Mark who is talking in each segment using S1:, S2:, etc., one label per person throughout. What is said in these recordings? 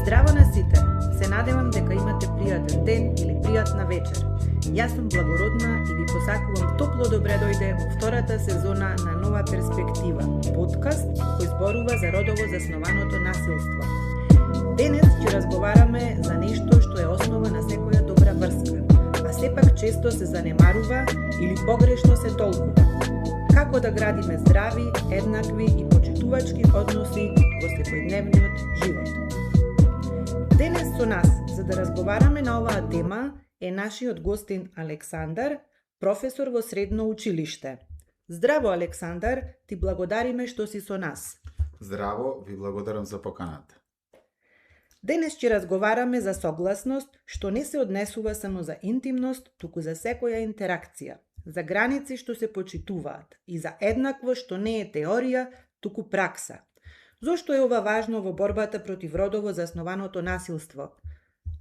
S1: Здраво на сите! Се надевам дека имате пријатен ден или пријатна вечер. Јас сум Благородна и ви посакувам топло добре дојде во втората сезона на Нова перспектива, подкаст кој зборува за родово заснованото насилство. Денес ќе разговараме за нешто што е основа на секоја добра врска, а сепак често се занемарува или погрешно се толкува. Како да градиме здрави, еднакви и почитувачки односи во секојдневниот живот. Денес со нас, за да разговараме на оваа тема, е нашиот гостин Александар, професор во средно училиште. Здраво, Александар, ти благодариме што си со нас.
S2: Здраво, ви благодарам за поканата.
S1: Денес ќе разговараме за согласност, што не се однесува само за интимност, туку за секоја интеракција, за граници што се почитуваат и за еднакво што не е теорија, туку пракса. Зошто е ова важно во борбата против родово заснованото насилство?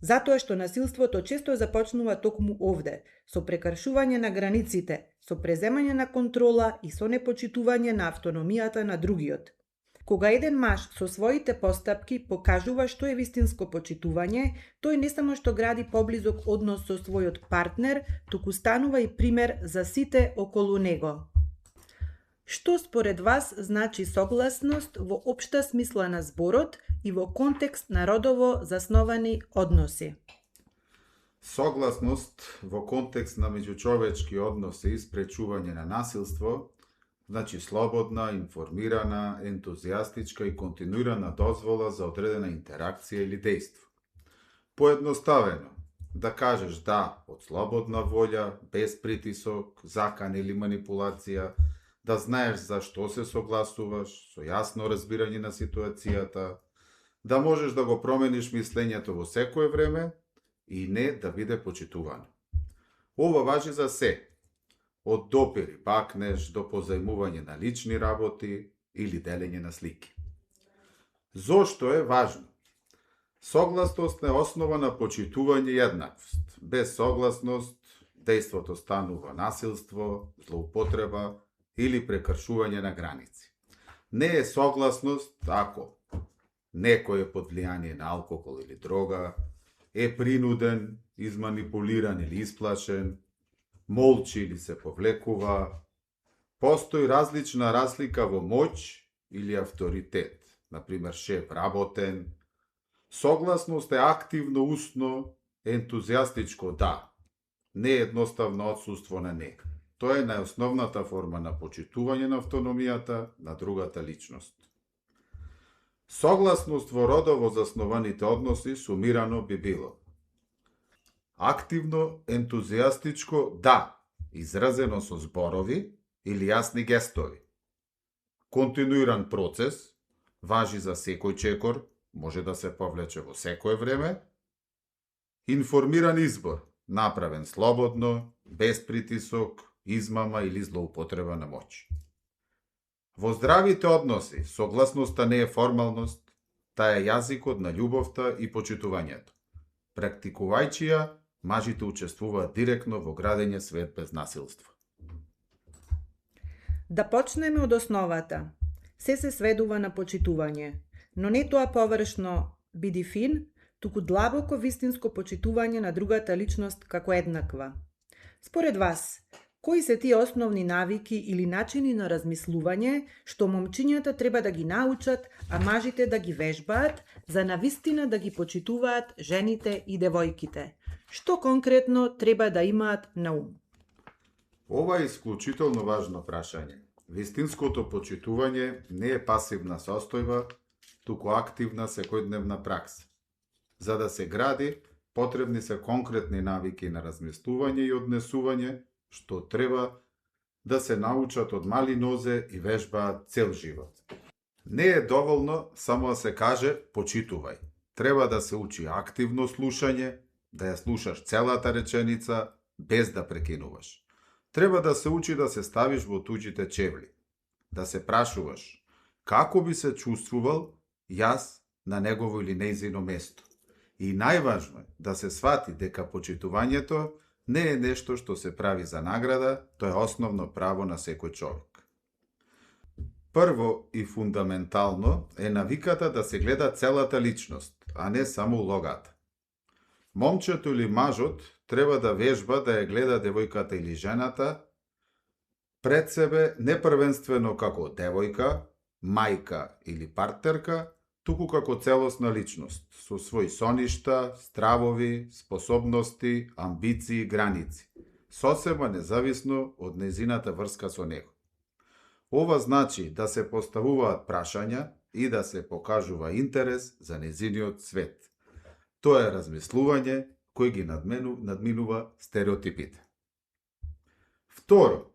S1: Затоа што насилството често започнува токму овде, со прекршување на границите, со преземање на контрола и со непочитување на автономијата на другиот. Кога еден маж со своите постапки покажува што е вистинско почитување, тој не само што гради поблизок однос со својот партнер, туку станува и пример за сите околу него. Што според вас значи согласност во општа смисла на зборот и во контекст на родово засновани односи?
S2: Согласност во контекст на меѓучовечки односи и спречување на насилство значи слободна, информирана, ентузијастичка и континуирана дозвола за одредена интеракција или дејство. Поедноставено, да кажеш да од слободна волја, без притисок, закан или манипулација, да знаеш за што се согласуваш, со јасно разбирање на ситуацијата, да можеш да го промениш мислењето во секое време и не да биде почитувано. Ова важи за се, од допири бакнеш до позајмување на лични работи или делење на слики. Зошто е важно? Согласност е основа на почитување и еднаквост. Без согласност, дејството станува насилство, злоупотреба или прекршување на граници. Не е согласност ако некој е под влијание на алкохол или дрога, е принуден, изманипулиран или исплашен, молчи или се повлекува, постои различна разлика во моќ или авторитет, например шеф работен. Согласност е активно, усно, ентузијастичко да, не е едноставно отсуство на нега. Тоа е најосновната форма на почитување на автономијата на другата личност. Согласност во родово заснованите односи сумирано би било активно, ентузијастичко да, изразено со зборови или јасни гестови. Континуиран процес, важи за секој чекор, може да се повлече во секое време. Информиран избор, направен слободно, без притисок, измама или злоупотреба на моќ. Во здравите односи, согласноста не е формалност, таа е јазикот на љубовта и почитувањето. Практикувајќи ја, мажите учествуваат директно во градење свет без насилство.
S1: Да почнеме од основата. Се сведува на почитување, но не тоа површно биди фин, туку длабоко вистинско почитување на другата личност како еднаква. Според вас, кои се тие основни навики или начини на размислување што момчињата треба да ги научат, а мажите да ги вежбаат, за навистина да ги почитуваат жените и девојките? Што конкретно треба да имаат на ум?
S2: Ова е исклучително важно прашање. Вистинското почитување не е пасивна состојба, туку активна секојдневна пракса. За да се гради, потребни се конкретни навики на размислување и однесување, што треба да се научат од мали нозе и вежбаат цел живот. Не е доволно само да се каже почитувај. Треба да се учи активно слушање, да ја слушаш целата реченица без да прекинуваш. Треба да се учи да се ставиш во туѓите чевли, да се прашуваш како би се чувствувал јас на негово или нејзино место. И најважно е да се свати дека почитувањето не е нешто што се прави за награда, тоа е основно право на секој човек. Прво и фундаментално е навиката да се гледа целата личност, а не само улогата. Момчето или мажот треба да вежба да ја гледа девојката или жената пред себе не првенствено како девојка, мајка или партнерка, туку како целосна личност, со своји соништа, стравови, способности, амбиции и граници, сосема независно од незината врска со него. Ова значи да се поставуваат прашања и да се покажува интерес за незиниот свет. Тоа е размислување кој ги надминува стереотипите. Второ,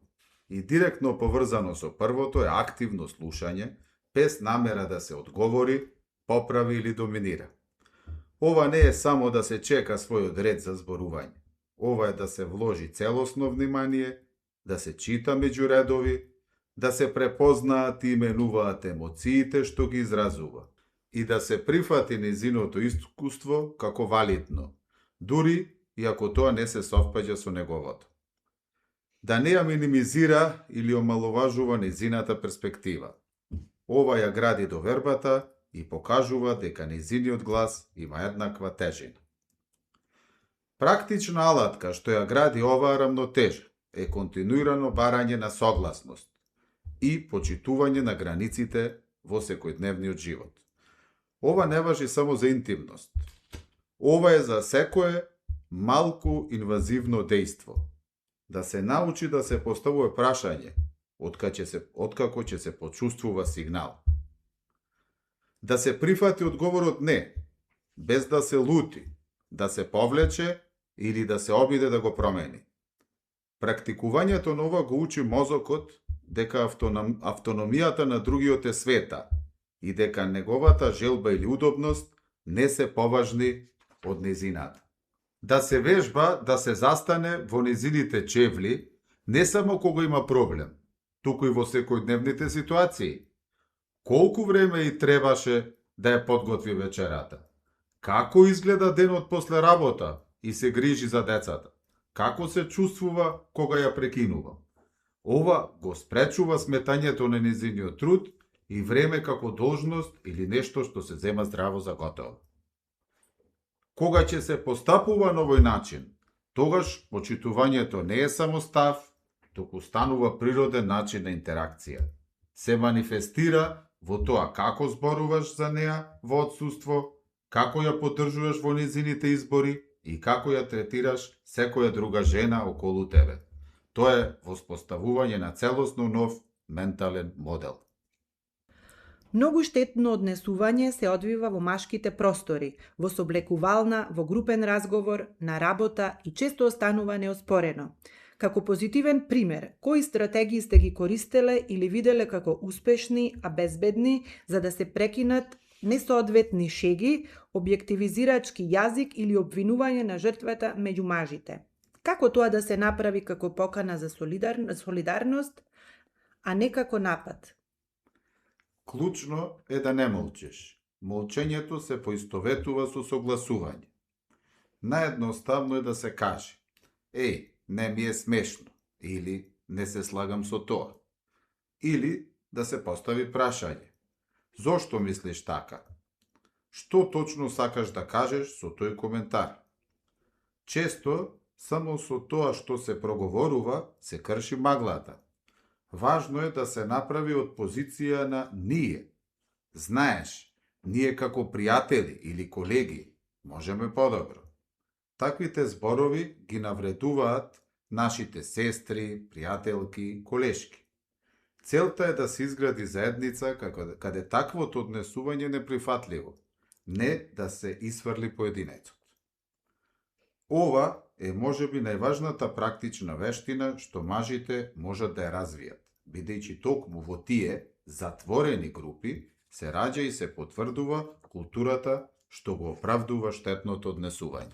S2: и директно поврзано со првото е активно слушање, без намера да се одговори, поправи или доминира. Ова не е само да се чека својот ред за зборување. Ова е да се вложи целосно внимание, да се чита меѓу редови, да се препознаат и именуваат емоциите што ги изразува и да се прифати незиното искуство како валидно, дури и ако тоа не се совпаѓа со неговото. Да не ја минимизира или омаловажува незината перспектива. Ова ја гради довербата и покажува дека незиниот глас има еднаква тежина. Практична алатка што ја гради оваа рамнотежа е континуирано барање на согласност и почитување на границите во секојдневниот живот. Ова не важи само за интимност. Ова е за секое малку инвазивно дејство. Да се научи да се поставува прашање, откако ќе се почувствува сигнал. Да се прифати одговорот не, без да се лути, да се повлече или да се обиде да го промени. Практикувањето на ова го учи мозокот дека автономијата на другиот е света и дека неговата желба или удобност не се поважни од незината. Да се вежба да се застане во незините чевли не само кога има проблем, туку и во секојдневните ситуации. Колку време и требаше да ја подготви вечерата? Како изгледа денот после работа и се грижи за децата? Како се чувствува кога ја прекинува? Ова го спречува сметањето на незиниот труд и време како должност или нешто што се зема здраво за готово. Кога ќе се постапува на овој начин, тогаш почитувањето не е само став, туку станува природен начин на интеракција. Се манифестира во тоа како зборуваш за неа во отсуство, како ја поддржуваш во незините избори и како ја третираш секоја друга жена околу тебе. Тоа е воспоставување на целосно нов ментален модел.
S1: Многу штетно однесување се одвива во машките простори, во соблекувална, во групен разговор, на работа и често останува неоспорено. Како позитивен пример, кои стратегии сте ги користеле или виделе како успешни, а безбедни, за да се прекинат несоодветни шеги, објективизирачки јазик или обвинување на жртвата меѓу мажите? Како тоа да се направи како покана за солидарност, а не како напад?
S2: Клучно е да не молчиш. Молчењето се поистоветува со согласување. Наедноставно е да се каже: "Еј, не ми е смешно", или "не се слагам со тоа", или да се постави прашање: "Зошто мислиш така? Што точно сакаш да кажеш со тој коментар?" Често, само со тоа што се проговорува, се крши маглата. Важно е да се направи од позиција на ние. Знаеш, ние како пријатели или колеги можеме подобро. Таквите зборови ги навредуваат нашите сестри, пријателки, колешки. Целта е да се изгради заедница каде таквото однесување неприфатливо, не да се исфрли поединецот. Ова е можеби најважната практична вештина што мажите можат да ја развијат, бидејќи токму во тие затворени групи се раѓа и се потврдува културата што го оправдува штетното однесување.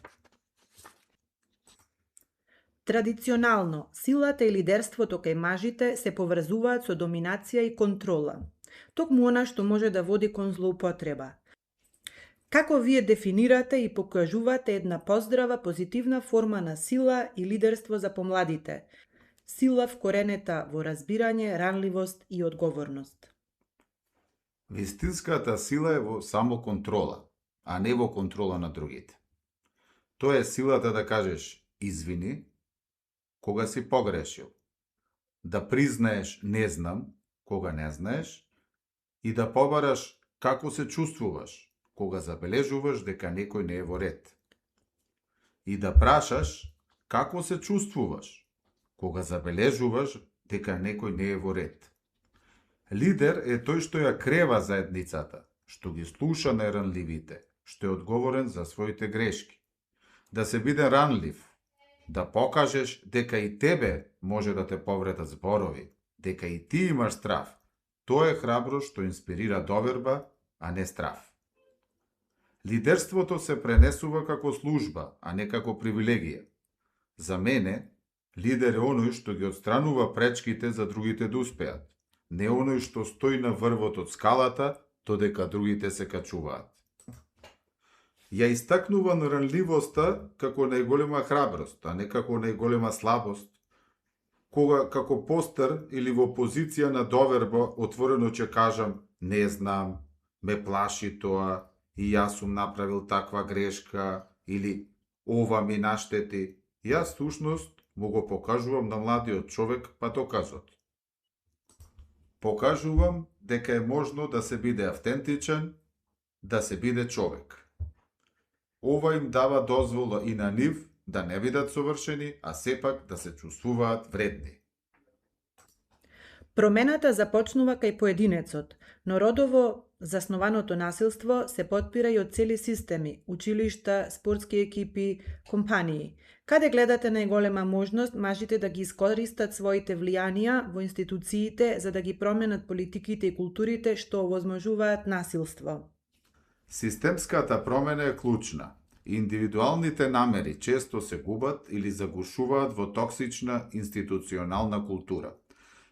S1: Традиционално, силата и лидерството кај мажите се поврзуваат со доминација и контрола. Токму она што може да води кон злоупотреба. Како вие дефинирате и покажувате една поздрава, позитивна форма на сила и лидерство за помладите? Сила вкоренета во разбирање, ранливост и одговорност.
S2: Вистинската сила е во самоконтрола, а не во контрола на другите. Тоа е силата да кажеш извини кога си погрешил, да признаеш не знам кога не знаеш и да побараш како се чувствуваш кога забележуваш дека некој не е во ред. И да прашаш како се чувствуваш кога забележуваш дека некој не е во ред. Лидер е тој што ја крева заедницата, што ги слуша најранливите, што е одговорен за своите грешки. Да се биде ранлив, да покажеш дека и тебе може да те повредат зборови, дека и ти имаш страв. Тоа е храброст што инспирира доверба, а не страв. Лидерството се пренесува како служба, а не како привилегија. За мене, лидер е оној што ги отстранува пречките за другите да успеат, не оној што стои на врвот од скалата, додека другите се качуваат. Ја истакнува наранливоста како најголема храброст, а не како најголема слабост, кога како постар или во позиција на доверба отворено ќе кажам не знам, ме плаши тоа, и јас сум направил таква грешка, или ова ми наштети. Јас сушност му го покажувам на младиот човек патоказот. Покажувам дека е можно да се биде автентичен, да се биде човек. Ова им дава дозвола и на нив да не бидат совршени, а сепак да се чувствуваат вредни.
S1: Промената започнува кај поединецот, но родово заснованото насилство се потпира и од цели системи, училишта, спортски екипи, компании. Каде гледате најголема можност мажите да ги искористат своите влијанија во институциите за да ги променат политиките и културите што овозможуваат насилство?
S2: Системската промена е клучна. Индивидуалните намери често се губат или загушуваат во токсична институционална култура.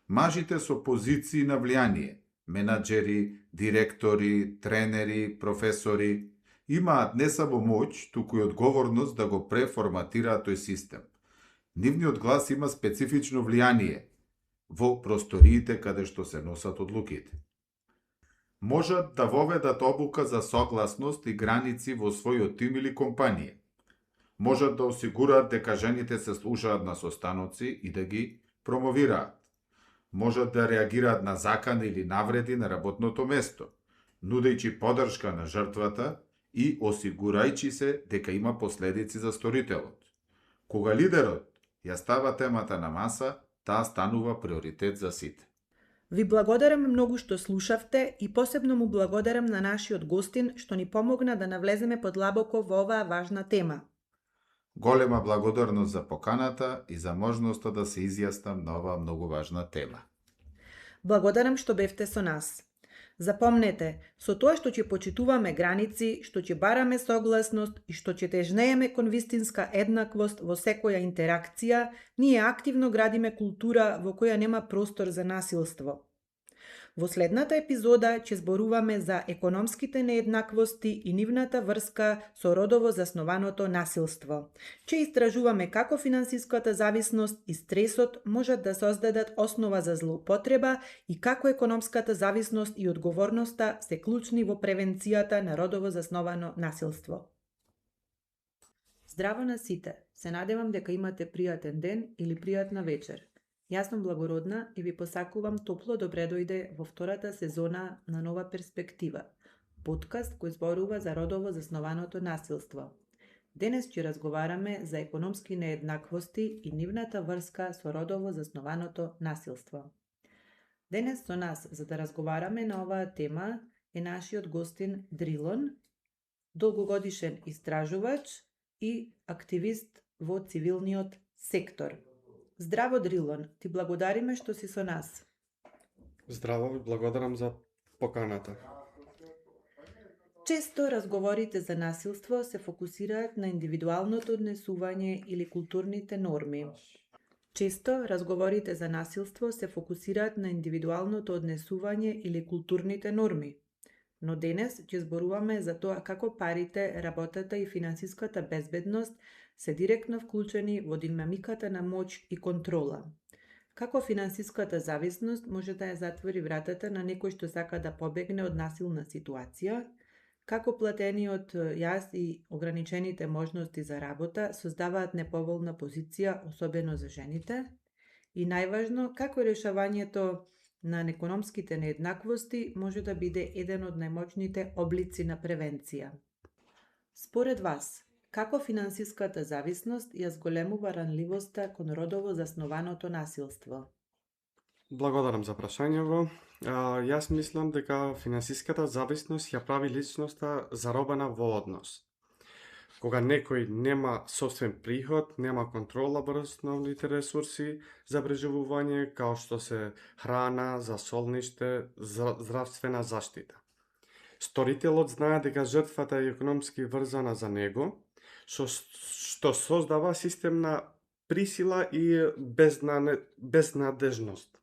S2: Мажите со позиции на влијание, менаџери, директори, тренери, професори, имаат не само моќ, туку и одговорност да го преформатираат тој систем. Нивниот глас има специфично влијание во просториите каде што се носат одлуките. Можат да воведат обука за согласност и граници во својот тим или компанија. Можат да осигураат дека жените се слушаат на состаноци и да ги промовираат. Можат да реагираат на закани или навреди на работното место, нудејќи поддршка на жртвата и осигурајќи се дека има последици за сторителот. Кога лидерот ја става темата на маса, таа станува приоритет за сите.
S1: Ви благодарам многу што слушавте и посебно му благодарам на нашиот гостин што ни помогна да навлеземе подлабоко во оваа важна тема.
S2: Голема благодарност за поканата и за можноста да се изјаснам на оваа многу важна тема.
S1: Благодарам што бевте со нас. Запомнете, со тоа што ќе почитуваме граници, што ќе бараме согласност и што ќе тежнееме кон вистинска еднаквост во секоја интеракција, ние активно градиме култура во која нема простор за насилство. Во следната епизода ќе зборуваме за економските нееднаквости и нивната врска со родово заснованото насилство. Ќе истражуваме како финансиската зависност и стресот можат да создадат основа за злоупотреба и како економската зависност и одговорноста се клучни во превенцијата на родово засновано насилство. Здраво на сите! Се надевам дека имате пријатен ден или пријатна вечер. Јас сум Благородна и ви посакувам топло добре дојде во втората сезона на Нова перспектива, подкаст кој зборува за родово заснованото насилство. Денес ќе разговараме за економски нееднаквости и нивната врска со родово заснованото насилство. Денес со нас за да разговараме на оваа тема е нашиот гостин Дрилон, долгогодишен истражувач и активист во цивилниот сектор. Здраво, Дрилон, ти благодариме што си со нас.
S3: Здраво, ви благодарам за поканата.
S1: Често разговорите за насилство се фокусираат на индивидуалното однесување или културните норми. Но денес ќе зборуваме за тоа како парите, работата и финансиската безбедност се директно вклучени во динамиката на моќ и контрола. Како финансиската зависност може да ја затвори вратата на некој што сака да побегне од насилна ситуација, како платениот јас и ограничените можности за работа создаваат неповолна позиција, особено за жените, и најважно, како решавањето на економските нееднаквости може да биде еден од најмоćните облици на превенција. Според вас, како финансиската зависност ја зголемува ранливоста кон родово заснованото насилство?
S3: Благодарам за прашањето. Јас мислам дека финансиската зависност ја прави личноста заробена во однос. Кога некој нема собствен приход, нема контрола врз основните ресурси за преживување, као што се храна, засолниште, здравствена заштита. Сторителот знае дека жртвата е економски врзана за него, што создава систем на присила и безнадежност.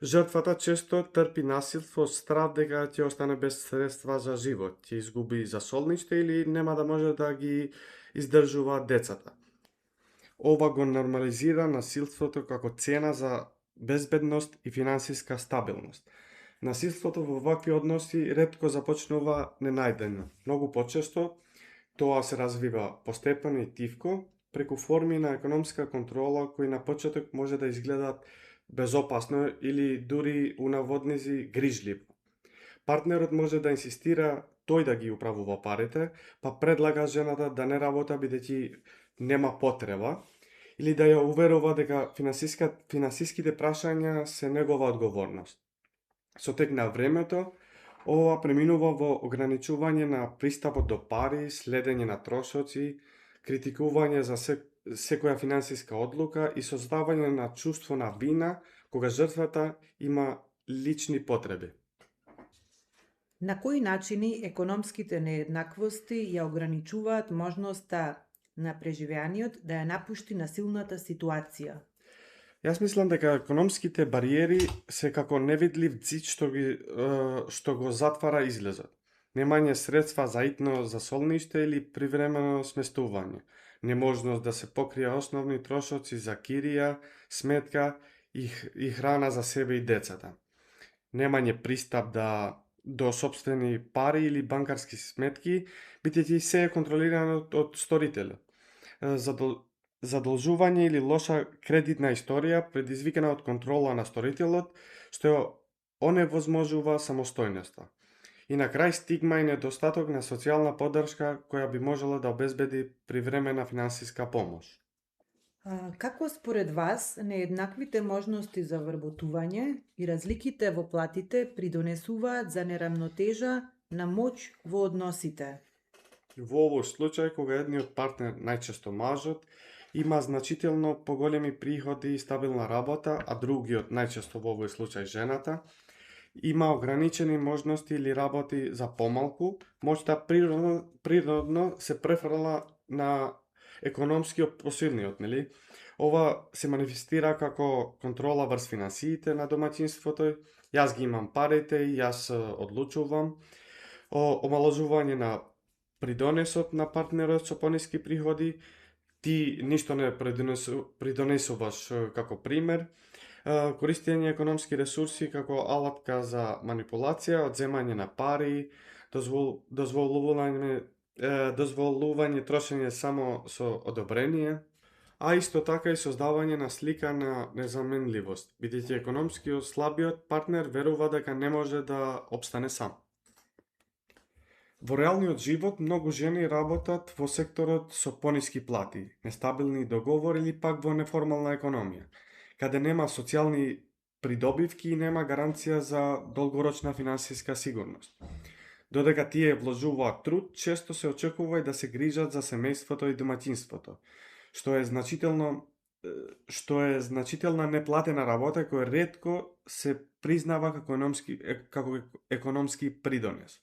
S3: Жртвата често трпи насилство од страв дека ќе остане без средства за живот, ќе изгуби засолниште или нема да може да ги издржува децата. Ова го нормализира насилството како цена за безбедност и финансиска стабилност. Насилството во вакви односи ретко започнува ненајдено. Многу почесто тоа се развива постепено и тивко, преку форми на економска контрола кои на почеток може да изгледаат безопасно или дури унаводнизи грижливо. Партнерот може да инсистира тој да ги управува парите, па предлага жената да не работа бидејќи нема потреба, или да ја уверува дека финансиските прашања се негова одговорност. Со тек на времето, ова преминува во ограничување на пристапот до пари, следење на трошоци, критикување за секоја финансиска одлука и создавање на чувство на вина кога жртвата има лични потреби.
S1: На кои начини економските нееднаквости ја ограничуваат можноста на преживеаниот да ја напушти насилната ситуација?
S3: Јас мислам дека економските бариери се како невидлив ѕид што го затвара излезот. Немање средства за итно засолниште или привремено сместување. Неможност да се покрија основни трошоци за кирија, сметка и храна за себе и децата. Немање пристап до собствени пари или банкарски сметки, бидејќи се е контролирано од сторителот. Задолжување или лоша кредитна историја предизвикана од контрола на сторителот, што оневозможува самостојноста. И на крај стигма и недостаток на социјална поддршка која би можела да обезбеди привремена финансиска помош.
S1: Како според вас нееднаквите можности за вработување и разликите во платите придонесуваат за нерамнотежа на моќ во односите?
S3: Во овој случај, кога едниот партнер, најчесто мажот, има значително поголеми приходи и стабилна работа, а другиот, најчесто во овој случај жената, има ограничени можности или работи за помалку, моќта природно се префрла на економскиот посилниот, нели? Ова се манифестира како контрола врз финансиите на домаќинството, јас ги имам парите и јас одлучувам, омалажување на придонесот на партнерот со пониски приходи, ти ништо не придонесуваш како пример, користење економски ресурси како алатка за манипулација, одземање на пари, дозволување трошење само со одобрение, а исто така и создавање на слика на незаменливост, бидејќи економскиот слабиот партнер верува дека не може да обстане сам. Во реалниот живот многу жени работат во секторот со пониски плати, нестабилни договори или пак во неформална економија, каде нема социјални придобивки и нема гаранција за долгорочна финансиска сигурност. Додека тие вложуваат труд, често се очекува и да се грижат за семејството и домаќинството, што е значителна неплатена работа која ретко се признава како економски придонес.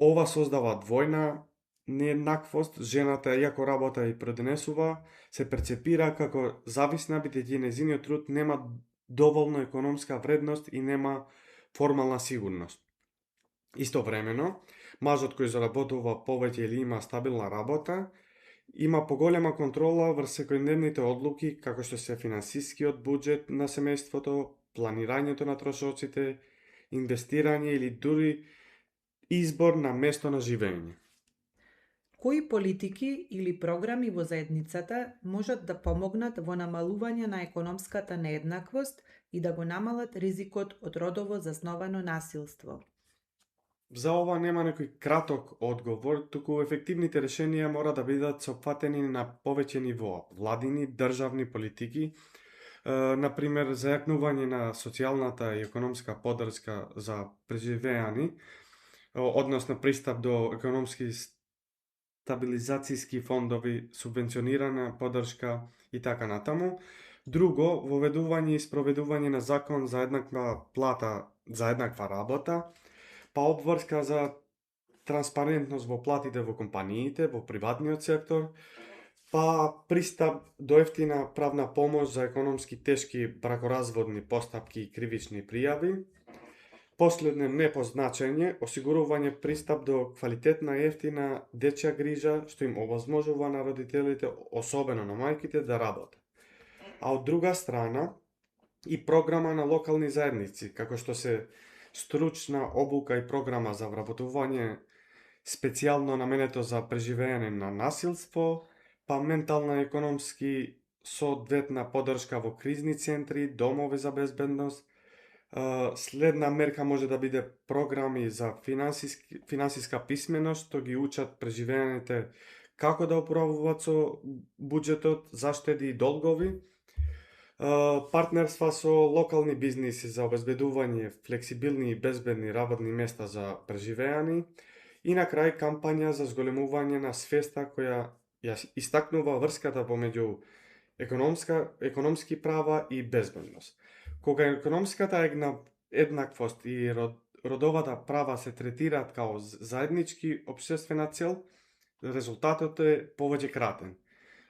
S3: Ова создава двојна нееднаквост, жената, иако работа и придонесува, се перцепира како зависна, бидејќи нејзиниот труд нема доволно економска вредност и нема формална сигурност. Истовремено, мажот кој заработува повеќе или има стабилна работа Има поголема контрола врз секојдневните одлуки, како што се финансискиот буџет на семејството, планирањето на трошоците, инвестирање или дури избор на место на живење.
S1: Кои политики или програми во заедницата можат да помогнат во намалување на економската нееднаквост и да го намалат ризикот од родово засновано насилство?
S3: За ова нема некој краток одговор, туку ефективните решенија мора да бидат сопфатени на повеќе нивоа, владини, државни политики, например, зајакнување на социјалната и економска поддршка за преживеани, односно пристап до економски стабилизацијски фондови, субвенционирана поддршка и така натаму. Друго, воведување и спроведување на закон за еднаква плата за еднаква работа, па обврска за транспарентност во платите во компаниите, во приватниот сектор, па пристап до ефтина правна помош за економски тешки бракоразводни постапки и кривични пријави. Последно, не по значење, осигурување пристап до квалитетна и ефтина дечја грижа, што им овозможува на родителите, особено на мајките, да работат. А од друга страна, и програма на локални заедници, како што се стручна обука и програма за вработување специјално наменето за преживење на насилство, па ментална економски соодветна поддршка во кризни центри, домови за безбедност. Следна мерка може да биде програми за финансиска писменост, што ги учат преживеаните како да управуваат со буџетот, заштеди и долгови. Партнерства со локални бизниси за обезбедување флексибилни и безбедни работни места за преживеани и на крај кампања за зголемување на свеста која ја истакнува врската помеѓу економски права и безбедност. Кога економската еднаквост и родовата права се третираат као заеднички општествена цел, резултатот е повеќе кратен.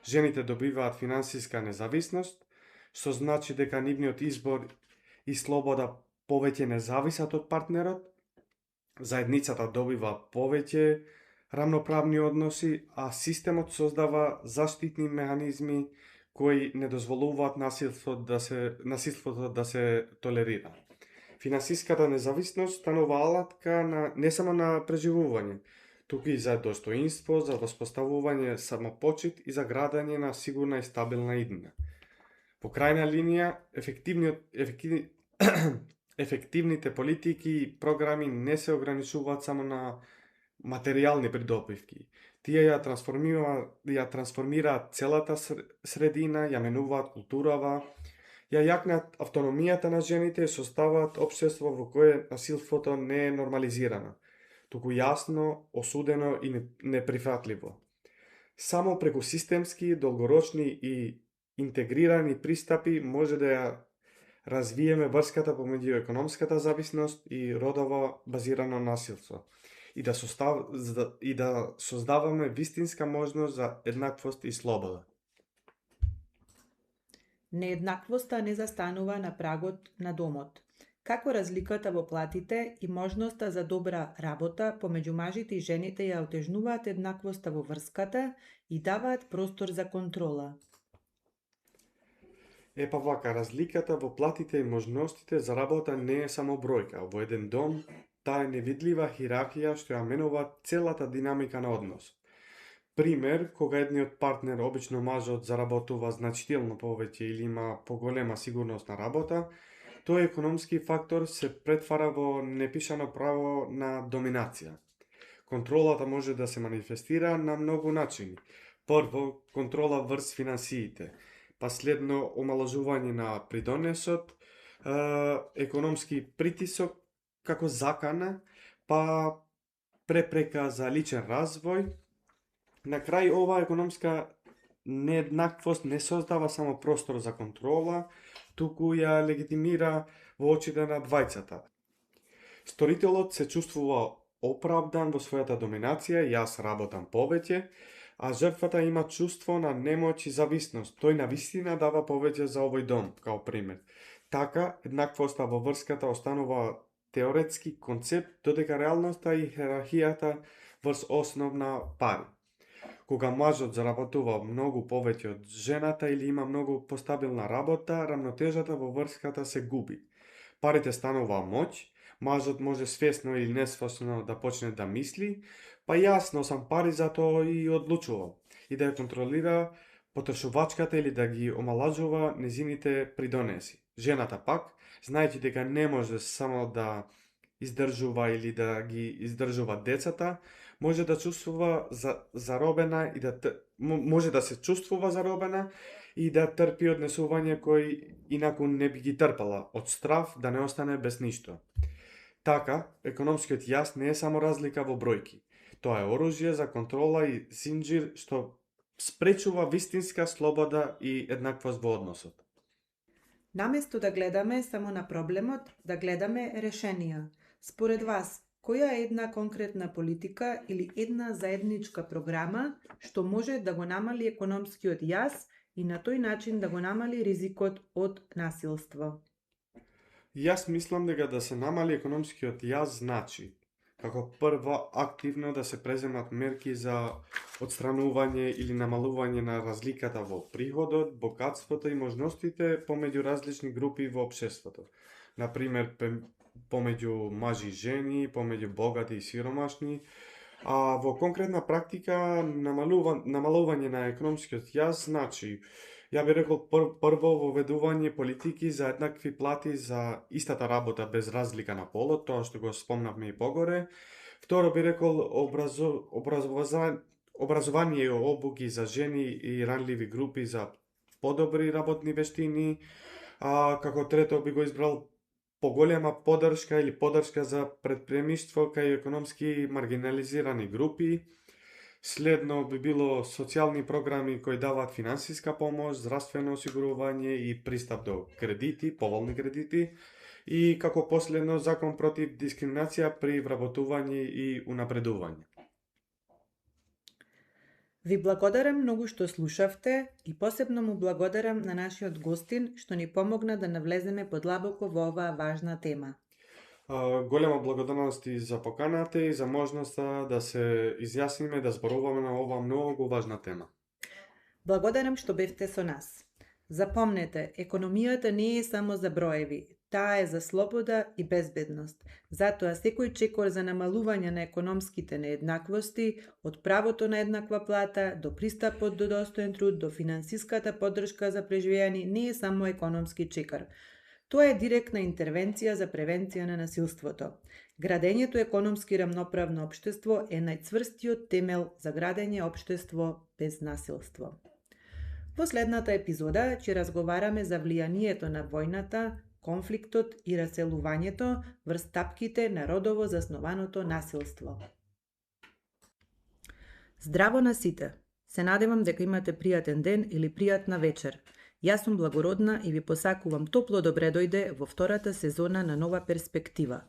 S3: Жените добиваат финансиска независност, што значи дека нивниот избор и слобода повеќе не зависат од партнерот, заедницата добива повеќе рамноправни односи, а системот создава заштитни механизми кои не дозволуваат насилството да се толерира. Финансиската независност станува алатка не само на преживување, туку и за достоинство, за воспоставување самопочит и за градење на сигурна и стабилна иднина. По крајна линија, ефективните политики и програми не се ограничуваат само на материјални придобивки. Тие ја трансформираат целата средина, ја менуваат културава, ја јакнат автономијата на жените и составаат општество во кое насилството не е нормализирано, туку јасно, осудено и неприфатливо. Само преку системски, долгорочни и интегрирани пристапи може да ја развиеме врската помеѓу економската зависност и родово базирано насилство и да создаваме вистинска можност за еднаквост и слобода.
S1: Нееднаквоста не застанува на прагот на домот. Како разликата во платите и можноста за добра работа помеѓу мажите и жените ја отежнуваат еднаквоста во врската и даваат простор за контрола?
S3: Епа вака, разликата во платите и можностите за работа не е само бројка. Во еден дом, таа е невидлива хиерархија што ја менува целата динамика на однос. Пример, кога едниот партнер, обично мажот, заработува значително повеќе или има поголема сигурност на работа, тој економски фактор се претвара во непишано право на доминација. Контролата може да се манифестира на многу начини. Прво, контрола врз финансиите, па следно омалажување на придонесот, економски притисок како закана, па препрека за личен развој. На крај, ова економска нееднаквост не создава само простор за контрола, туку ја легитимира во очите на двајцата. Сторителот се чувствува оправдан во својата доминација, јас работам повеќе, а жртвата има чувство на немоќ и зависност. Тој навистина дава повеќе за овој дом, као пример. Така, еднаквоста во врската останува теоретски концепт, додека реалноста и херархијата врз основна пари. Кога мажот заработува многу повеќе од жената или има многу постабилна работа, рамнотежата во врската се губи. Парите станува моќ, мажот може свесно или несвесно да почне да мисли, па јас носам пари, затоа и одлучувам, и да ја контролира потрошувачката или да ги омалажува незините придонеси. Жената пак, знаејќи дека не може само да издржува или да ги издржува децата, може да чувствува заробена и може да се чувствува заробена и да трпи однесување кои инаку не би ги трпала, од страв да не остане без ништо. Така, економскиот јас не е само разлика во бројки. Тоа е оружје за контрола и зинџир што спречува вистинска слобода и еднаквост во односот.
S1: Наместо да гледаме само на проблемот, да гледаме решенија. Според вас, која е една конкретна политика или една заедничка програма што може да го намали економскиот јас и на тој начин да го намали ризикот од насилство?
S3: Јас мислам дека да се намали економскиот јас значи, како прво активно да се преземат мерки за отстранување или намалување на разликата во приходот, богатството и можностите помеѓу различни групи во општеството. Например, помеѓу мажи и жени, помеѓу богати и сиромашни, а во конкретна практика намалување на економскиот јас значи, ја би рекол прво воведување политики за еднакви плати за истата работа без разлика на полот, тоа што го спомнавме и погоре. Второ би рекол образование и обуки за жени и ранливи групи за подобри работни вештини, а како трето би го избрал поголема поддршка или поддршка за предприемништво кај економски маргинализирани групи. Следно би било социјални програми кои даваат финансиска помош, здравствено осигурување и пристап до кредити, поволни кредити, и како последно закон против дискриминација при вработување и унапредување.
S1: Ви благодарам многу што слушавте и посебно му благодарам на нашиот гостин што ни помогна да навлеземе подлабоко во оваа важна тема.
S3: Голема благодарност и за поканата и за можноста да се изјасниме, да зборуваме на оваа многу важна тема.
S1: Благодарам што бевте со нас. Запомнете, економијата не е само за броеви, таа е за слобода и безбедност. Затоа секој чекор за намалување на економските нееднаквости, од правото на еднаква плата, до пристапот до достоен труд, до финансиската поддршка за преживење, не е само економски чекор. Тоа е директна интервенција за превенција на насилството. Градењето економски рамноправно општество е најцврстиот темел за градење општество без насилство. Во следната епизода ќе разговараме за влијанието на војната, конфликтот и раселувањето врз стапките на родово заснованото насилство. Здраво на сите! Се надевам дека имате пријатен ден или пријатна вечер. Јас сум Благородна и ви посакувам топло добре дојде во втората сезона на Нова перспектива,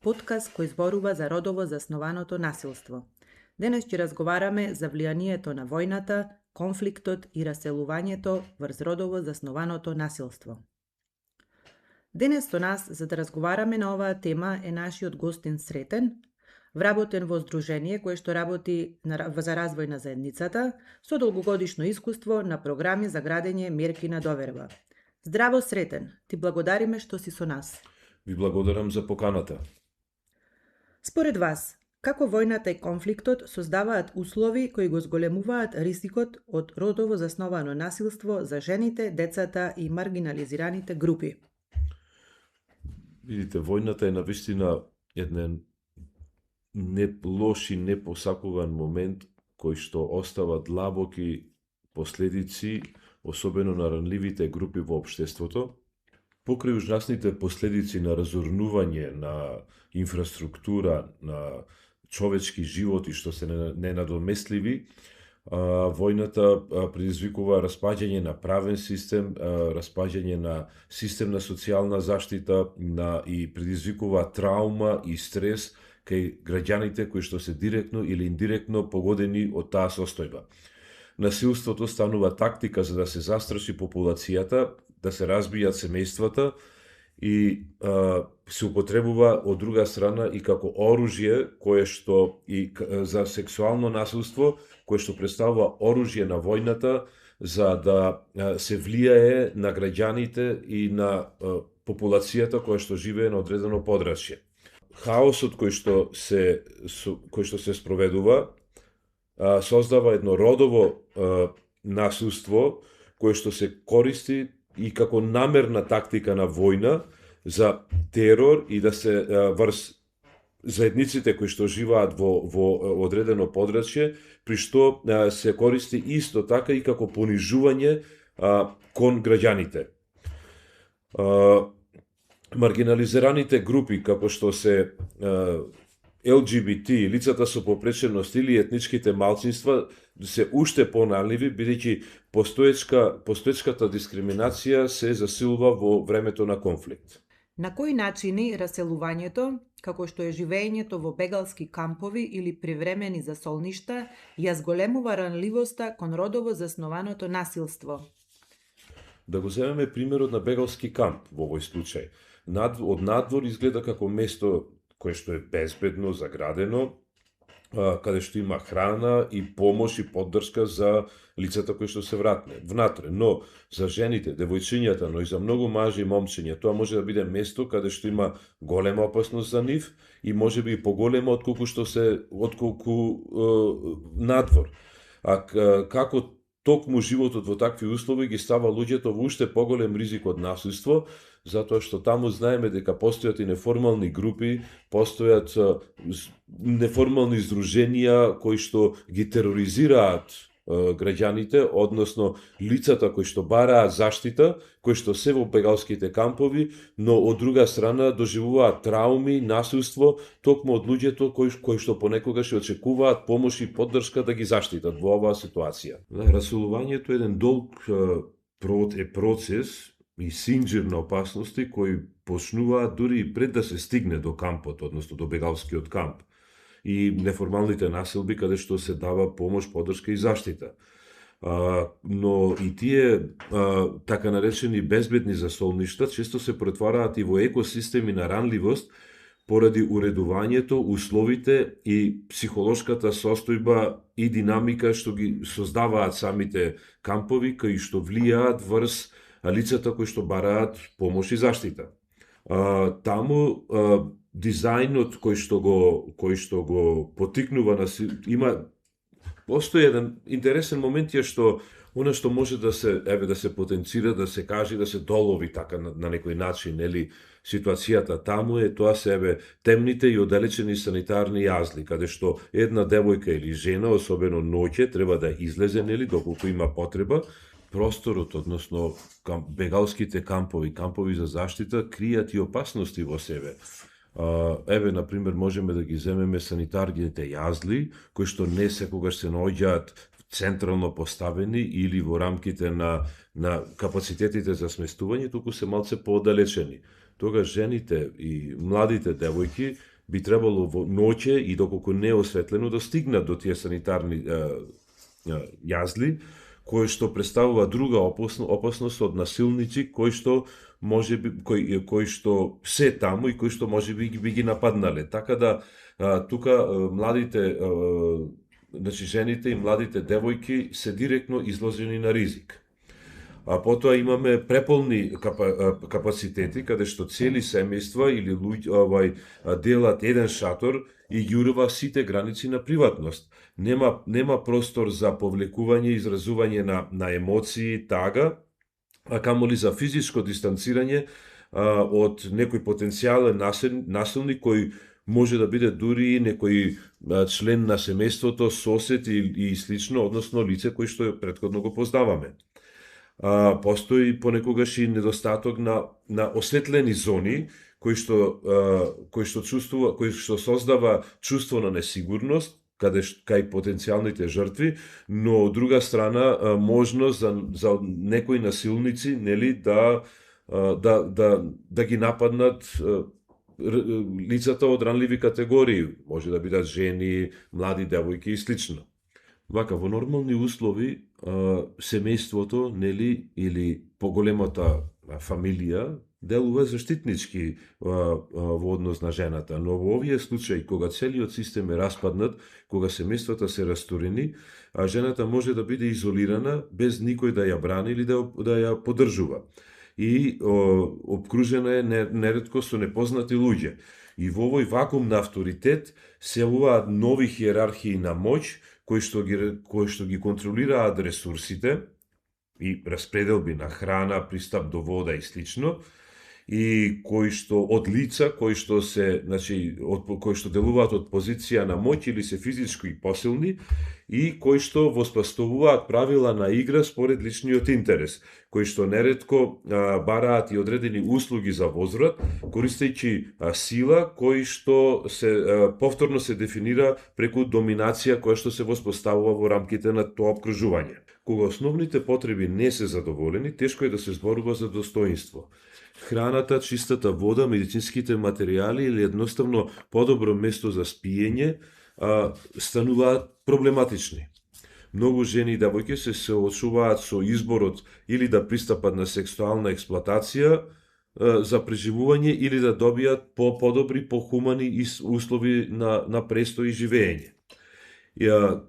S1: подкаст кој зборува за родово заснованото насилство. Денес ќе разговараме за влијанието на војната, конфликтот и раселувањето врз родово заснованото насилство. Денес со нас за да разговараме на оваа тема е нашиот гостин Сретен, вработен во здружение кое што работи за развој на заедницата, со долгогодишно искуство на програми за градење мерки на доверба. Здраво Сретен, ти благодариме што си со нас.
S4: Ви благодарам за поканата.
S1: Според вас, како војната и конфликтот создаваат услови кои го зголемуваат ризикот од родово засновано насилство за жените, децата и маргинализираните групи?
S4: Видите, војната е навистина еден лош и непосакуван момент кој што остава длабоки последици, особено на ранливите групи во општеството. Покрај ужасните последици на разорнување на инфраструктура, на човечки животи што се ненадоместливи, војната предизвикува распаѓање на правен систем, распаѓање на систем на социјална заштита и предизвикува траума и стрес кај граѓаните кои што се директно или индиректно погодени од таа состојба. Насилството станува тактика за да се застраши популацијата, да се разбијат семејствата и се употребува од друга страна и како оружје кое што и за сексуално насилство, кое што представува оружје на војната за да се влијае на граѓаните и на популацијата која што живее на одредено подрачје. Хаосот кој што се спроведува создава едно родово насилство кое што се користи и како намерна тактика на војна за терор и да се врз заедниците кои што живеат во одредено подрачје, при што се користи исто така и како понижување кон граѓаните. Маргинализираните групи, како што се LGBT, лицата со попреченост или етничките малцинства, се уште поналиви, бидејќи постоечката дискриминација се засилува во времето на конфликт.
S1: На кои начини раселувањето, како што е живеењето во бегалски кампови или привремени засолништа, ја зголемува ранливоста кон родово заснованото насилство?
S4: Да го земеме примерот на бегалски камп во овој случај. Од надвор изгледа како место кое што е безбедно, заградено, каде што има храна и помош и поддршка за лицата кои што се вратне внатре. Но за жените, девојчињата, но и за многу мажи и момчиња, тоа може да биде место каде што има голема опасност за нив и можеби и поголема отколку надвор. А како токму животот во такви услови ги става луѓето во уште поголем ризик од насилство, затоа што таму знаеме дека постојат и неформални групи, постојат неформални здруженија кои што ги тероризираат граѓаните, односно лицата кои што бараат заштита, кои што се во бегалските кампови, но од друга страна доживуваат трауми, насилство, токму од луѓето кои што понекогаш очекуваат помош и поддршка да ги заштитат во оваа ситуација. Раселувањето е еден долг процес и синџир на опасности кои почнуваат дури и пред да се стигне до кампот, односно до бегалскиот камп, и неформалните населби каде што се дава помош, поддршка и заштита. Но и тие така наречени безбедни засолништа често се претвараат и во екосистеми на ранливост поради уредувањето, условите и психолошката состојба и динамика што ги создаваат самите кампови, кои што влијаат врз лицата кои што бараат помош и заштита. Таму дизајнот кој што го потикнува постои еден интересен момент е што она што може да се потенцира, да се каже, да се долови така на некој начин, нели, ситуацијата таму е тоа се темните и оддалечени санитарни јазли, каде што една девојка или жена, особено ноќе, треба да излезе, нели, доколку има потреба. Просторот, односно бегалските кампови за заштита, кријат и опасности во себе. Например, можеме да ги земеме санитарните јазли, кои што не секогаш се наоѓаат централно поставени или во рамките на капацитетите за сместување, туку се малце пооддалечени. Тогаш жените и младите девојки би требало во ноќе и доколку не е осветлено да стигнат до тие санитарни јазли, кој што представува друга опасност од насилници кои што се таму и кои што можеби би ги нападнале. Така да тука младите, значи жените и младите девојки се директно изложени на ризик. Потоа имаме преполни капацитети каде што цели семејства или делат еден шатор и јурува сите граници на приватност. Нема простор за повлекување и изразување на емоции, тага, а камоли за физичко дистанцирање од некој потенцијален насилник кој може да биде дури некој член на семејството, сосед и слично, односно лице кој што претходно го познаваме. Постои понекогаш и недостаток на осветлени зони кој што создава чувство на несигурност кај потенцијалните жртви, но од друга страна можност за некои насилници, нели, да ги нападнат лицата од ранливи категории, може да бидат жени, млади девојки и слично. Вака, во нормални услови, семејството, нели, или поголемата фамилија, делува заштитнички во однос на жената, но во овие случаи, кога целиот систем е распаднат, кога семејствата се растурени, а жената може да биде изолирана без никој да ја брани или да ја поддржува. И обкружена е неретко со непознати луѓе. И во овој вакуум на авторитет се јавуваат нови хиерархии на моќ, кои што ги контролираат ресурсите и распределби на храна, пристап до вода и слично, и кои што од лица, кои што делуваат од позиција на моќ или се физички посилни, и кои што воспоставуваат правила на игра според личниот интерес, кои што неретко бараат и одредени услуги за возврат, користејќи сила кои што повторно се дефинира преку доминација која што се воспоставува во рамките на тоа обкружување. Кога основните потреби не се задоволени, тешко е да се зборува за достоинство. Храната, чистата вода, медицинските материјали или едноставно подобро место за спиење стануваат проблематични. Многу жени и девојки се соочуваат со изборот или да пристапат на сексуална експлоатација за преживување или да добијат подобри, похумани услови на престој и живење.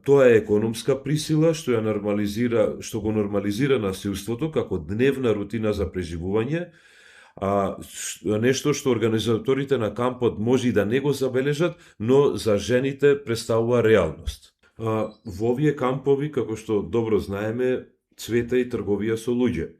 S4: Тоа е економска присила што го нормализира насилството како дневна рутина за преживување, нешто што организаторите на кампот може и да не го забележат, но за жените представува реалност. Во овие кампови, како што добро знаеме, цвета и трговија со луѓе.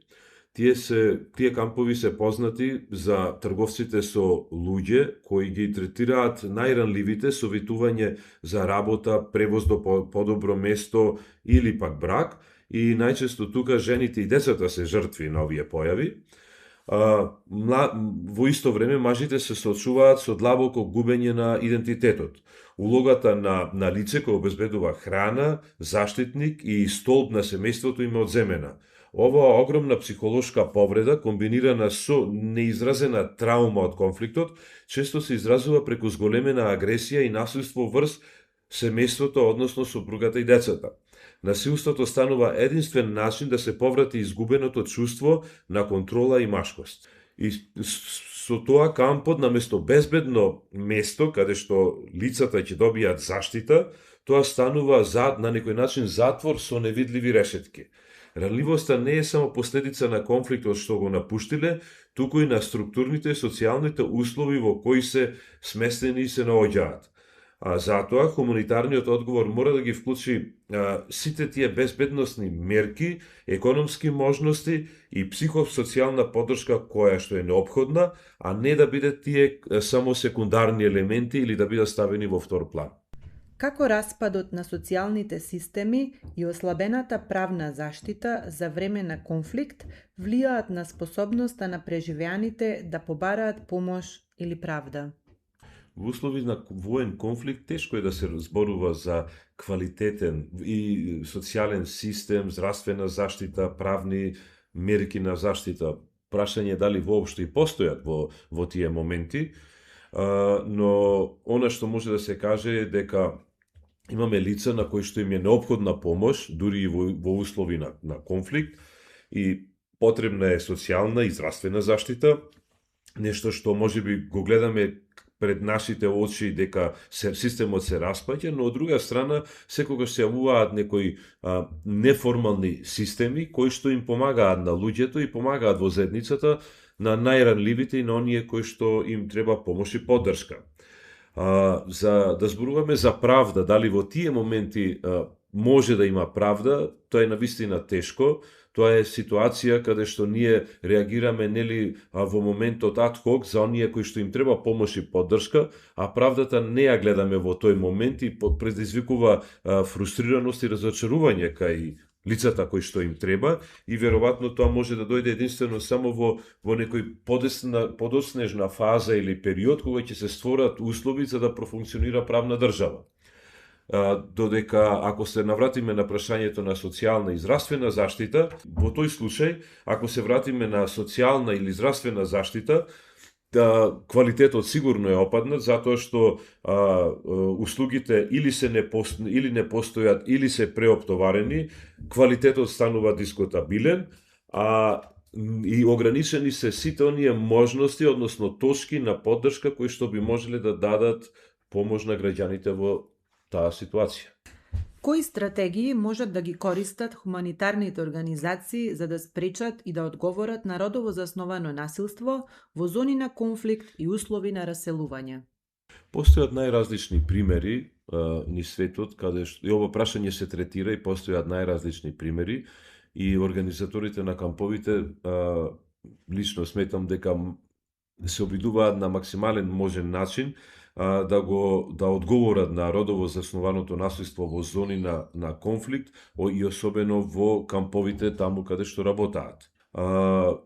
S4: Тие кампови се познати за трговците со луѓе, кои ги третираат најранливите со витување за работа, превоз до подобро место или пак брак, и најчесто тука жените и децата се жртви на овие појави. Во исто време мажите се соочуваат со длабоко губење на идентитетот. Улогата на лице кој обезбедува храна, заштитник и столб на семејството им е одземена. Оваа огромна психолошка повреда, комбинирана со неизразена траума од конфликтот, често се изразува преку зголемена агресија и насилство врз семејството, односно сопругата и децата. Насилството станува единствен начин да се поврати изгубеното чувство на контрола и машкост. И со тоа кампот, наместо безбедно место, каде што лицата ќе добијат заштита, тоа станува на некој начин затвор со невидливи решетки. Ранливоста не е само последица на конфликтот што го напуштиле, туку и на структурните и социјалните услови во кои се сместени и се наоѓаат. Затоа, хуманитарниот одговор мора да ги вклучи сите тие безбедносни мерки, економски можности и психосоцијална поддршка која што е неопходна, а не да бидат тие само секундарни елементи или да бидат ставени во втор план.
S1: Како распадот на социјалните системи и ослабената правна заштита за време на конфликт влијаат на способноста на преживеаните да побараат помош или правда?
S4: Во услови на воен конфликт тешко е да се зборува за квалитетен и социјален систем, здравствена заштита, правни мерки на заштита. Прашање дали воопшто и постојат во тие моменти, но она што може да се каже е дека имаме лица на кои што им е неопходна помош, дури и во услови на конфликт, и потребна е социјална и здравствена заштита, нешто што можеби го гледаме пред нашите очи дека системот се распаѓа, но од друга страна секогаш се јавуваат некои неформални системи кои што им помагаат на луѓето и помагаат во заедницата на најранливите и на оние кои што им треба помош и поддршка. За да зборуваме за правда, дали во тие моменти може да има правда, тоа е навистина тешко. Тоа е ситуација каде што ние реагираме во моментот ад хок за оние кои што им треба помош и поддршка, а правдата не ја гледаме во тој момент и предизвикува фрустрираност и разочарување кај лицата кои што им треба, и веројатно тоа може да дојде единствено само во некој подоснежна фаза или период кога ќе се створат услови за да профункционира правна држава. Додека ако се навратиме на прашањето на социјална и здравствена заштита, во тој случај, ако се вратиме на социјална или здравствена заштита, квалитетот сигурно е опаднат, затоа што услугите или не постојат, или се преоптоварени, квалитетот станува дискутабилен, а и ограничени се сите оние можности, односно точки на поддршка кои што би можеле да дадат помош на граѓаните во таа ситуација.
S1: Кои стратегии можат да ги користат хуманитарните организации за да спречат и да одговорат на родово засновано насилство во зони на конфликт и услови на раселување?
S4: Постојат најразлични примери низ светот, каде што и ова прашање се третира и постојат најразлични примери и организаторите на камповите лично сметам дека се обидуваат на максимален можен начин да одговорат на родово заснованото насилство во зони на конфликт и особено во камповите таму каде што работаат.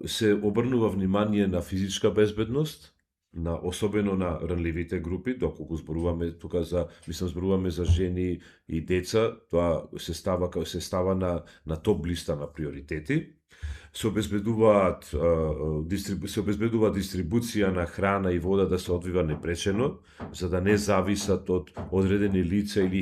S4: Се обрнува внимание на физичка безбедност, особено на ранливите групи, доколку зборуваме тука зборуваме за жени и деца, тоа се става на топ листа на приоритети. Се обезбедува дистрибуција на храна и вода да се одвива непречено, за да не зависат од одредени лица или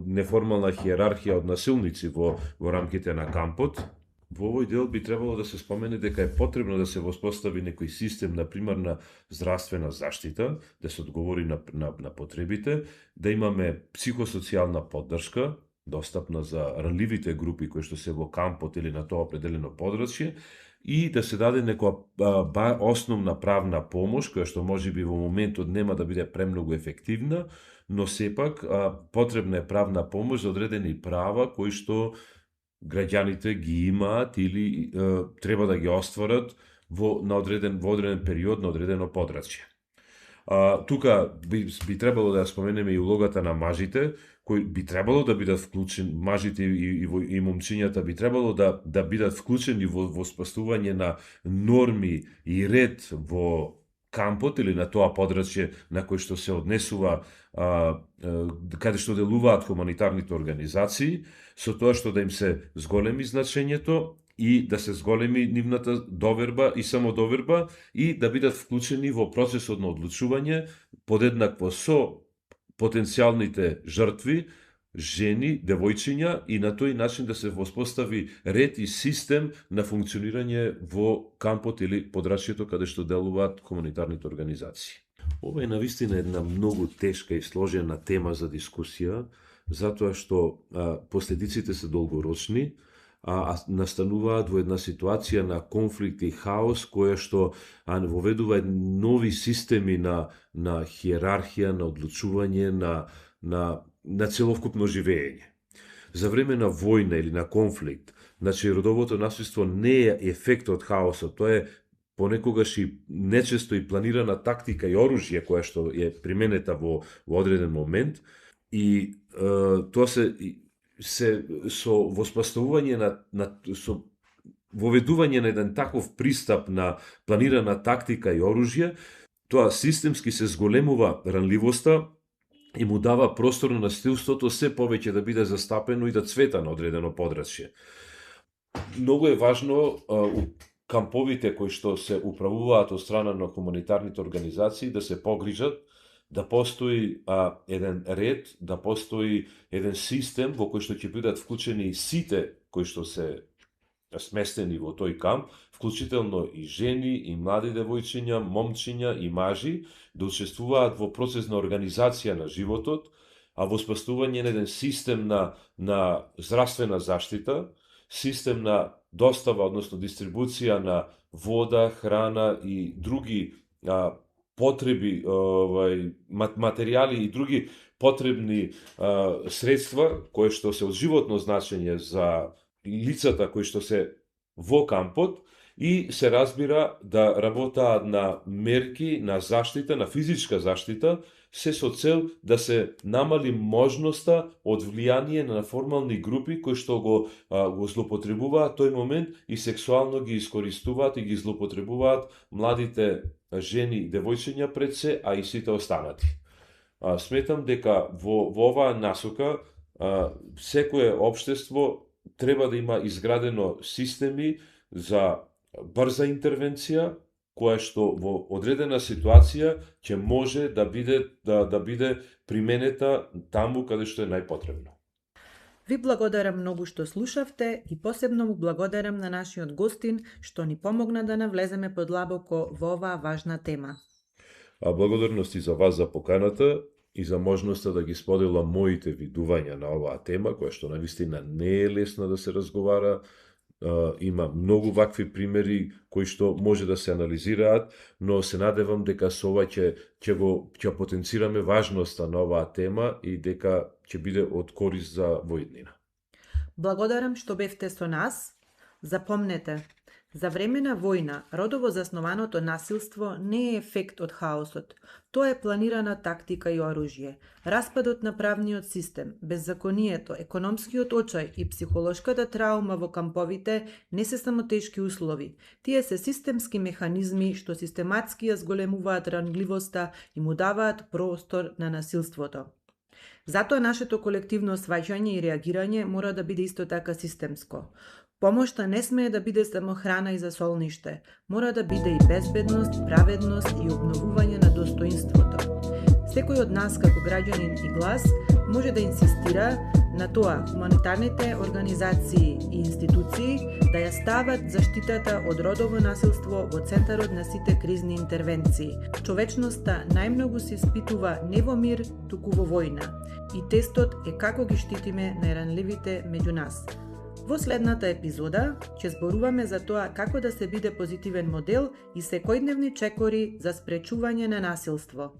S4: неформална хиерархија од насилници во рамките на кампот. Во овој дел би требало да се спомене дека е потребно да се воспостави некој систем на примарна здравствена заштита, да се одговори на потребите, да имаме психосоцијална поддршка, достапна за ранливите групи кои што се во кампот или на тоа определено подрачје, и да се даде некоја основна правна помош, која што можеби во моментот нема да биде премногу ефективна, но сепак потребна е правна помош за одредени права кои што граѓаните ги имаат или треба да ги остварат во одреден период, на одредено подрачје. Тука би требало да споменеме и улогата на мажите, кои би требало да бидат вклучени, мажите и момчињата би требало да бидат вклучени во спаствување на норми и ред во кампот или на тоа подрачје на кој што се однесува каде што делуваат хуманитарните организации, со тоа што да им се зголеми значењето и да се зголеми нивната доверба и самодоверба и да бидат вклучени во процесот на одлучување подеднакво со потенцијалните жртви, жени, девојчиња и на тој начин да се воспостави ред и систем на функционирање во кампот или подрачјето каде што делуваат хуманитарните организации. Ова е навистина една многу тешка и сложена тема за дискусија, затоа што последиците се долгорочни, настануваат во една ситуација на конфликт и хаос, која што воведува нови системи на хиерархија, на одлучување, на целокупно живење. За време на војна или на конфликт, значи родовото насилство не е ефект од хаосот, тоа е понекогаш и нечесто и планирана тактика и оружје која што е применета во одреден момент и тоа се со воспоставување со воведување на еден таков пристап на планирана тактика и оружје, тоа системски се зголемува ранливоста и му дава простор на насилството се повеќе да биде застапено и да цвета на одредено подрачје. Многу е важно камповите кои што се управуваат од страна на хуманитарните организации да се погрижат да постои еден ред, да постои еден систем во кој што ќе бидат вклучени сите кои што се сместени во тој камп, вклучително и жени, и млади девојчиња, момчиња и мажи, да учествуваат во процес на организација на животот, во спаствување на еден систем на здравствена заштита, систем на достава, односно дистрибуција на вода, храна и други потреби, материјали и други потребни средства, кои што се од животно значење за лицата кои што се во кампот и се разбира да работаат на мерки, на заштита, на физичка заштита, се со цел да се намали можноста од влијание на формални групи кои што го злоупотребуваат тој момент и сексуално ги искористуваат и ги злоупотребуваат младите жени и девојчиња пред се, а и сите останати. Сметам дека во оваа насока секое општество треба да има изградено системи за брза интервенција, која што во одредена ситуација ќе може да биде применета таму каде што е најпотребно.
S1: Ви благодарам многу што слушавте и посебно му благодарам на нашиот гостин што ни помогна да навлеземе подлабоко во оваа важна тема.
S4: А благодарности за вас за поканата и за можноста да ги споделам моите видувања на оваа тема, која што навистина не е лесна да се разговара. Има многу вакви примери кои што може да се анализираат, но се надевам дека со ова ќе потенцираме важноста на оваа тема и дека ќе биде од корист за воиднина.
S1: Благодарам што бевте со нас. Запомнете, за време на војна, родово заснованото насилство не е ефект од хаосот. Тоа е планирана тактика и оружје. Распадот на правниот систем, беззаконието, економскиот очај и психолошката траума во камповите не се само тешки услови. Тие се системски механизми што систематски ја зголемуваат ранливоста и му даваат простор на насилството. Затоа нашето колективно сваќање и реагирање мора да биде исто така системско. Помошта не смее да биде само храна и засолниште, мора да биде и безбедност, праведност и обновување на достоинството. Секој од нас како граѓанин и глас може да инсистира на тоа хуманитарните организации и институции да ја стават заштитата од родово насилство во центарот на сите кризни интервенции. Човечноста најмногу се испитува не во мир, туку во војна. И тестот е како ги штитиме најранливите меѓу нас. Во следната епизода ќе зборуваме за тоа како да се биде позитивен модел и секојдневни чекори за спречување на насилство.